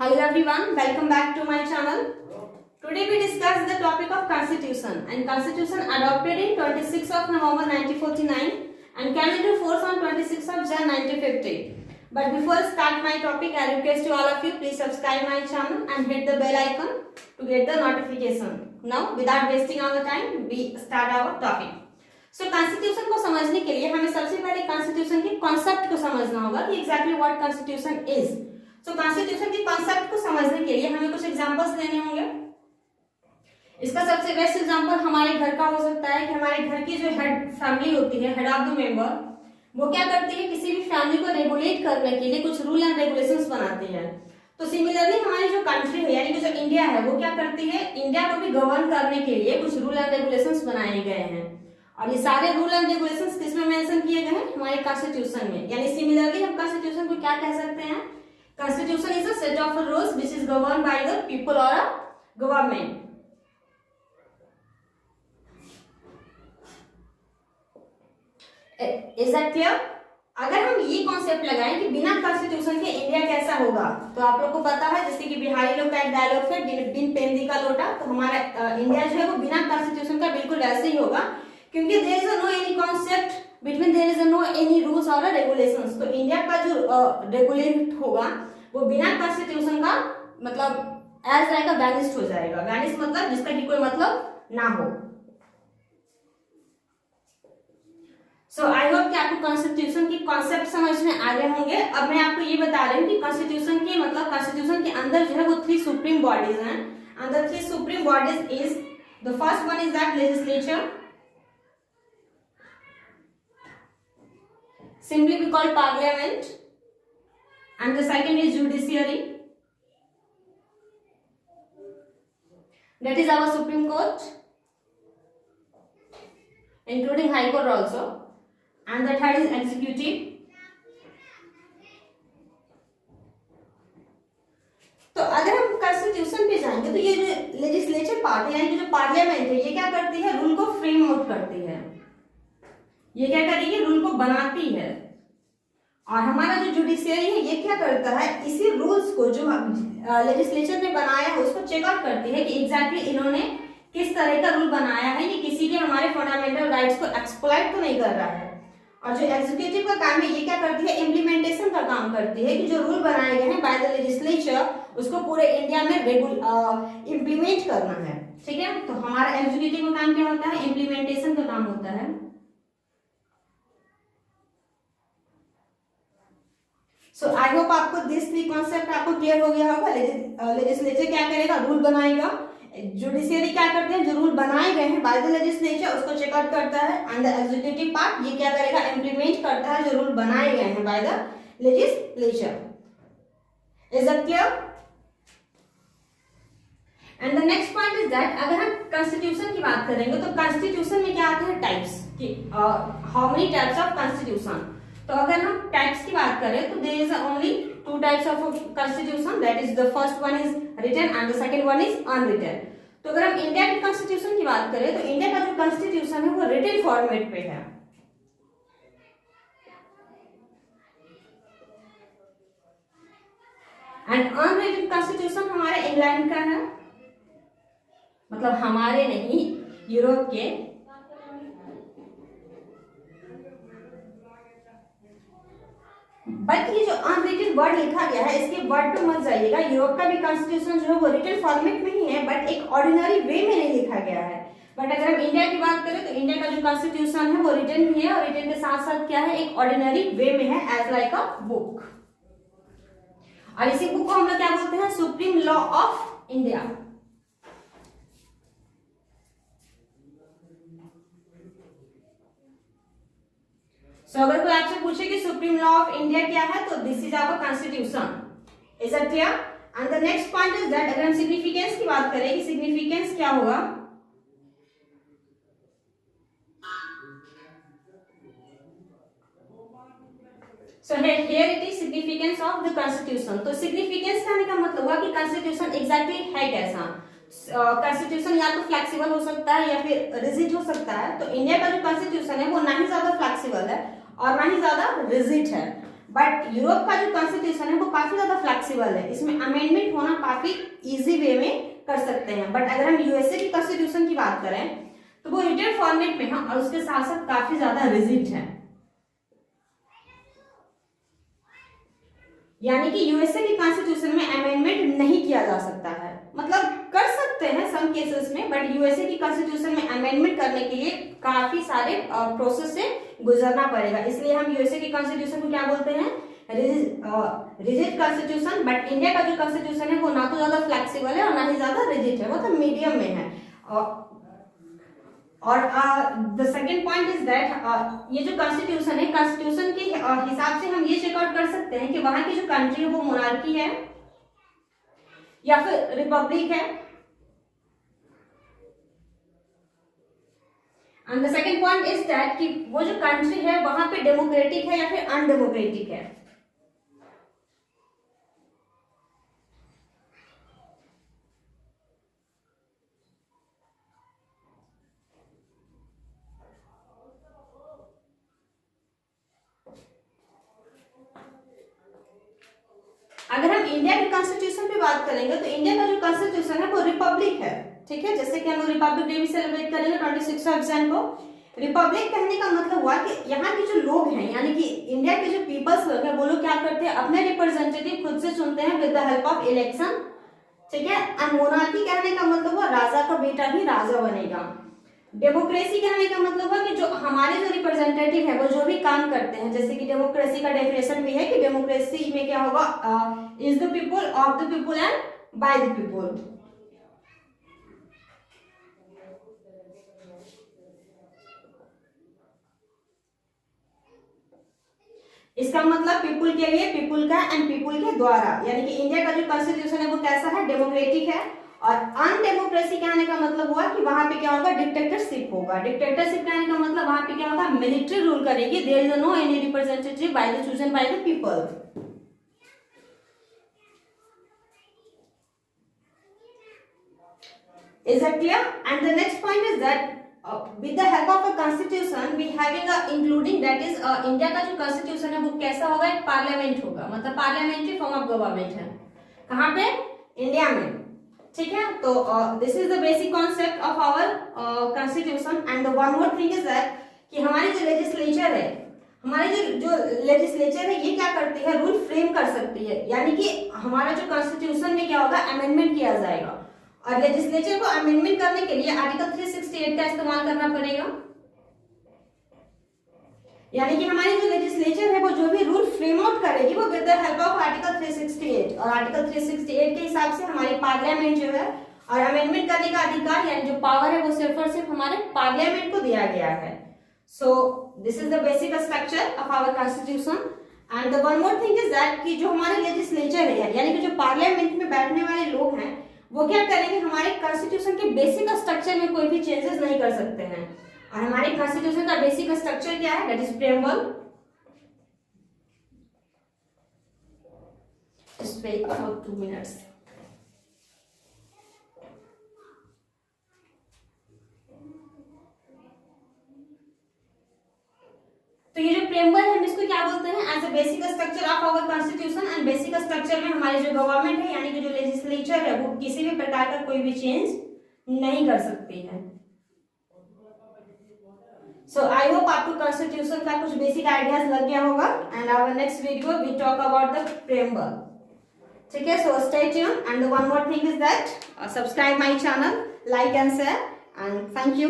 Hello everyone, welcome back to my channel. Today we discuss the topic of Constitution and Constitution adopted in 26th of November 1949 and came into force on 26th of Jan 1950. But before I start my topic, I request you all of you please subscribe my channel and hit the bell icon to get the notification. Now without wasting our time, we start our topic. So constitution को समझने के लिए हमें सबसे पहले constitution के concept को समझना होगा कि exactly what constitution is. So constitution के कॉन्सेप्ट को समझने के लिए हमें कुछ एग्जांपल्स लेने होंगे। इसका सबसे बेस्ट एग्जांपल हमारे घर का हो सकता है कि हमारे घर की जो हेड फैमिली होती है, हेड ऑफ द मेंबर, वो क्या करती है, किसी भी फैमिली को रेगुलेट करने के लिए कुछ रूल एंड रेगुलेशंस बनाती है। तो सिमिलरली हमारी जो कंट्री है यानी कि जो इंडिया है वो क्या करती है, इंडिया को भी गवर्न करने के लिए कुछ रूल एंड रेगुलेशंस बनाए गए हैं और ये सारे रूल एंड रेगुलेशंस किसमें मेंशन किए गए हैं, हमारे कॉन्स्टिट्यूशन में। यानी सिमिलरली हम कॉन्स्टिट्यूशन को क्या कह सकते हैं, constitution is a set of rules which is govern by the people और a government. Is that clear? अगर हम ये कॉन्सेप्ट लगाएं कि बिना कॉन्स्टिट्यूशन के इंडिया कैसा होगा, तो आप लोग को पता है जैसे कि बिहारी लोग का एक डायलॉग है, बिन पेंदी का लोटा। तो हमारा इंडिया जो है वो बिना कॉन्स्टिट्यूशन का बिल्कुल वैसे ही होगा, क्योंकि there is no any concept between, there is no any rules और रेगुलेशंस। तो इंडिया का जो रेगुलेट होगा वो बिना कॉन्स्टिट्यूशन का मतलब एज लाइक अ वैनिश्ड हो जाएगा। वैनिश मतलब जिसका कि कोई मतलब ना हो। सो आई होप कि आपको कॉन्स्टिट्यूशन की कॉन्सेप्ट समझ में आ गए होंगे। अब मैं आपको ये बता रही हूँ कि कॉन्स्टिट्यूशन के मतलब कॉन्स्टिट्यूशन के अंदर जो है वो 3 सुप्रीम बॉडीज हैं। And the 3 supreme bodies is, the first one is that legislature, simply we call parliament, and the second is judiciary, that is our supreme court including high court also, and the third is executive. तो अगर हम constitution पे जाएंगे तो ये जो legislature part है यानी कि जो पार्लियामेंट है, ये क्या करती है, रूल को फ्रेम आउट करती है। ये क्या करेगी, रूल को बनाती है। और हमारा जो जुडिशियरी है ये क्या करता है, इसी रूल्स को जो लेजिस्लेचर ने बनाया है उसको चेक आउट करती है कि एग्जैक्टली इन्होंने किस तरह का रूल बनाया है, ये किसी के हमारे फंडामेंटल राइट्स को एक्सप्लॉइट तो नहीं कर रहा है। और जो एग्जीक्यूटिव का काम है ये क्या करती है, इम्प्लीमेंटेशन का काम करती है कि जो रूल बनाए गए हैं बाय द लेजिस्लेचर उसको पूरे इंडिया में इम्प्लीमेंट करना है। ठीक है, तो हमारा एग्जीक्यूटिव का काम क्या होता है, इम्प्लीमेंटेशन का काम होता है। सो आई होप आपको दिस 3 कॉन्सेप्ट आपको क्लियर हो गया होगा। लेजिस्लेचर क्या करेगा, रूल बनाएगा। जुडिशियरी क्या करते हैं, जो रूल बनाए गए हैं बाय द लेजिस्लेचर उसको चेक आउट करता है। एंड द एग्जीक्यूटिव पार्ट ये क्या करेगा, इम्प्लीमेंट करता है जो रूल बनाए गए हैं by the legislature. Is that clear? And the next point is that अगर हम कॉन्स्टिट्यूशन की बात करेंगे तो कॉन्स्टिट्यूशन में क्या आते हैं, टाइप्स की, how many types of constitution. तो अगर हम टाइप्स की बात करें तो there is only 2 types of constitution, that is the first one is written and the second one is unwritten. तो अगर हम इंडिया के कॉन्स्टिट्यूशन की बात करें तो इंडिया का जो कॉन्स्टिट्यूशन है वो रिटन फॉर्मेट पे है। एंड अनरिटन कॉन्स्टिट्यूशन हमारे इंग्लैंड का है, मतलब हमारे नहीं, यूरोप के। बट ये जो अनरिटन वर्ड लिखा गया है इसके वर्ड पे मत जाइएगा। यूरोप का भी कॉन्स्टिट्यूशन जो है वो रिटन फॉर्मेट में ही है बट एक ऑर्डिनरी वे में नहीं लिखा गया है। बट अगर हम इंडिया की बात करें तो इंडिया का जो कॉन्स्टिट्यूशन है वो रिटन भी है और रिटन के साथ साथ क्या है, एक ऑर्डिनरी वे में है एज लाइक अ बुक। और इसी बुक को हम लोग क्या बोलते हैं, supreme law of India. So, अगर कोई आपसे पूछे कि सुप्रीम लॉ ऑफ इंडिया क्या है तो this is our constitution. Is that clear? And the next point is that अगर हम सिग्निफिकेंस की बात करें कि सिग्निफिकेंस क्या होगा, so here it is significance of the constitution. तो सिग्निफिकेंस कहने का मतलब हुआ कि कॉन्स्टिट्यूशन एग्जैक्टली है कैसा। कॉन्स्टिट्यूशन या तो फ्लेक्सिबल हो सकता है या फिर रिजिड हो सकता है। तो इंडिया का जो कॉन्स्टिट्यूशन है वो ना ही ज्यादा फ्लेक्सिबल है और ना ही ज्यादा रिजिड है, बट यूरोप का जो कॉन्स्टिट्यूशन है वो काफी ज्यादा फ्लेक्सिबल है, इसमें अमेंडमेंट होना काफी इजी वे में कर सकते हैं। बट अगर हम यूएसए की कॉन्स्टिट्यूशन की बात करें तो वो रिटेन फॉर्मेट में है और उसके साथ साथ काफी ज्यादा रिजिड है, यानी कि यूएसए की कॉन्स्टिट्यूशन में अमेंडमेंट नहीं किया जा सकता है, मतलब कर सकते हैं सम केसेस में, बट यूएसए की कॉन्स्टिट्यूशन में अमेंडमेंट करने के लिए काफी सारे प्रोसेस से गुजरना पड़ेगा। इसलिए हम यूएसए की कॉन्स्टिट्यूशन को क्या बोलते हैं, रिजिड कॉन्स्टिट्यूशन। बट इंडिया का जो कॉन्स्टिट्यूशन है वो ना तो ज्यादा फ्लेक्सिबल है और ना ही ज्यादा रिजिड है, मतलब मीडियम में है। और the second point is that ये जो कॉन्स्टिट्यूशन है, कॉन्स्टिट्यूशन के हिसाब से हम ये चेकआउट कर सकते हैं कि वहां की जो कंट्री है वो मोनार्की है या फिर रिपब्लिक है। And the second point is that कि वो जो कंट्री है वहां पे डेमोक्रेटिक है या फिर अनडेमोक्रेटिक है। अगर हम इंडिया के कॉन्स्टिट्यूशन पे बात करेंगे तो इंडिया का जो कॉन्स्टिट्यूशन है वो रिपब्लिक है, ठीक है। जैसे कि हम लोग रिपब्लिक डे भी सेलिब्रेट करेंगे 26 जन को। रिपब्लिक कहने का मतलब हुआ कि यहाँ के जो लोग हैं, यानी कि इंडिया के जो पीपल्स लोग हैं, वो लोग क्या करते हैं, अपने रिप्रेजेंटेटिव खुद से चुनते हैं with the help of election, ठीक है। एंड मोनार्की कहने का मतलब हुआ राजा का बेटा ही राजा बनेगा। डेमोक्रेसी कहने का मतलब है कि जो हमारे जो रिप्रेजेंटेटिव है वो जो भी काम करते हैं, जैसे कि डेमोक्रेसी का डेफिनेशन भी है कि डेमोक्रेसी में क्या होगा, is the people, of the people and bye the people. इसका मतलब पीपुल के लिए, पीपुल का एंड पीपुल के द्वारा, यानी कि इंडिया का जो कॉन्स्टिट्यूशन है वो कैसा है, डेमोक्रेटिक है। और अनडेमोक्रेसी कहने का मतलब हुआ कि वहां पे क्या होगा, डिक्टेटरशिप होगा। डिक्टेटरशिप कहने का मतलब वहां पे क्या होगा, मिलिट्री रूल करेगी। There is no any representative by the chosen by the people. Is that clear? And the next point is that with the help of a constitution we having a including that is India का जो constitution है वो कैसा होगा, एक parliament होगा, मतलब parliamentary form of government है। कहाँ पे, इंडिया में, ठीक है। तो this is the basic concept of our constitution. And one more thing is that कि हमारी जो लेजिस्लेचर है, हमारी जो लेजिस्लेचर है ये क्या करती है, रूल फ्रेम कर सकती है, यानी कि हमारा जो कॉन्स्टिट्यूशन में क्या होगा, अमेंडमेंट किया जाएगा। और लेजिस्लेचर को अमेंडमेंट करने के लिए आर्टिकल 368 का इस्तेमाल करना पड़ेगा, यानी कि हमारी जो लेजिस्लेचर है वो जो भी रूल फ्रेम आउट करेगी वो with the help of article 368। और आर्टिकल 368 के हिसाब से हमारी पार्लियामेंट जो है, और अमेंडमेंट करने का अधिकार यानी जो पावर है वो सिर्फ और सिर्फ हमारे पार्लियामेंट को दिया गया है। So this is the basic structure of our constitution. And one more thing is that कि जो हमारे लेजिस्लेचर है, यानी कि जो पार्लियामेंट में बैठने वाले लोग हैं, वो क्या करेंगे, हमारे कॉन्स्टिट्यूशन के बेसिक स्ट्रक्चर में कोई भी चेंजेस नहीं कर सकते हैं। और हमारे कॉन्स्टिट्यूशन का बेसिक स्ट्रक्चर क्या है, that is preamble. Just wait for 2 minutes. तो ये जो प्रेम्बल है हम इसको क्या बोलते हैं, as a basic structure of our constitution. And basic structure में हमारी जो गवर्नमेंट है, यानी कि जो लेजिस्लेचर है, वो किसी भी प्रकार का कोई भी चेंज नहीं कर सकती है। सो आई होप आपको कॉन्स्टिट्यूशन का कुछ बेसिक आइडियाज लग गया होगा। And our next video we talk about the preamble, ठीक है। So stay tune. And one more thing is that subscribe my channel, like and share, and thank you.